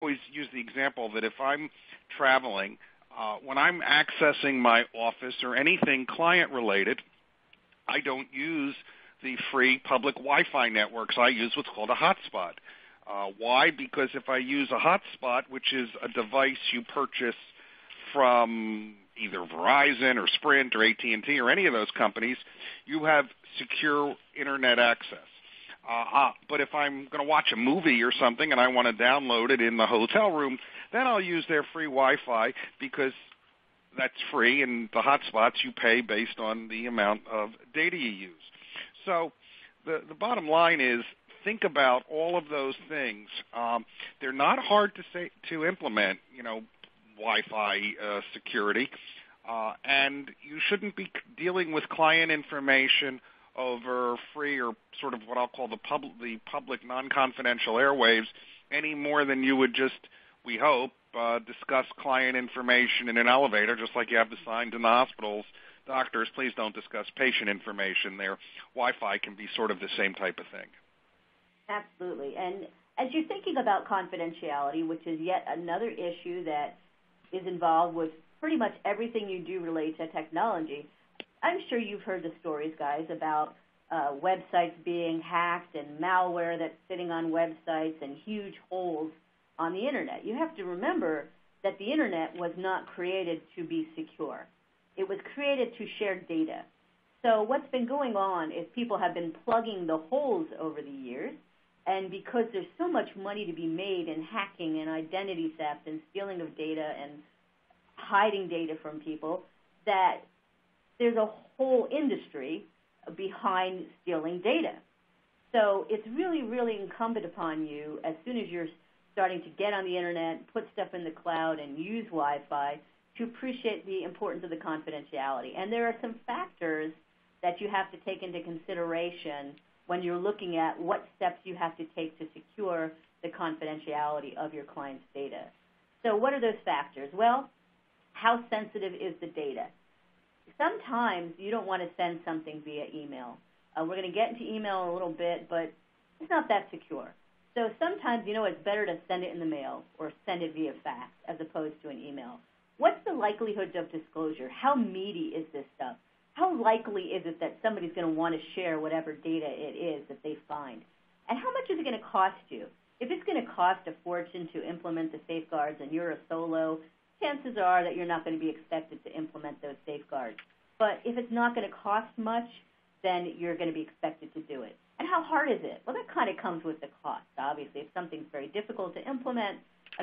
always use the example that if I'm traveling, when I'm accessing my office or anything client-related, I don't use the free public Wi-Fi networks. I use what's called a hotspot. Why? Because if I use a hotspot, which is a device you purchase from either Verizon or Sprint or AT&T or any of those companies, you have secure internet access. But if I'm going to watch a movie or something and I want to download it in the hotel room, then I'll use their free Wi-Fi because that's free, and the hotspots you pay based on the amount of data you use. So the bottom line is think about all of those things. They're not hard to implement, Wi-Fi security, and you shouldn't be dealing with client information over free or sort of what I'll call the public non-confidential airwaves any more than you would just, we hope, discuss client information in an elevator, just like you have the signs in the hospitals. Doctors, please don't discuss patient information there. Wi-Fi can be sort of the same type of thing. Absolutely. And as you're thinking about confidentiality, which is yet another issue that is involved with pretty much everything you do related to technology, I'm sure you've heard the stories, guys, about websites being hacked and malware that's sitting on websites and huge holes on the Internet. You have to remember that the Internet was not created to be secure. It was created to share data. So what's been going on is people have been plugging the holes over the years, and because there's so much money to be made in hacking and identity theft and stealing of data and hiding data from people, that there's a whole industry behind stealing data. So it's really, really incumbent upon you, as soon as you're starting to get on the Internet, put stuff in the cloud, and use Wi-Fi, to appreciate the importance of the confidentiality. And there are some factors that you have to take into consideration when you're looking at what steps you have to take to secure the confidentiality of your client's data. So what are those factors? Well, how sensitive is the data? Sometimes you don't want to send something via email. We're going to get into email in a little bit, but it's not that secure. So sometimes, it's better to send it in the mail or send it via fax as opposed to an email. What's the likelihood of disclosure? How meaty is this stuff? How likely is it that somebody's going to want to share whatever data it is that they find? And how much is it going to cost you? If it's going to cost a fortune to implement the safeguards and you're a solo, chances are that you're not going to be expected to implement those safeguards. But if it's not going to cost much, then you're going to be expected to do it. And how hard is it? Well, that kind of comes with the cost, obviously. If something's very difficult to implement,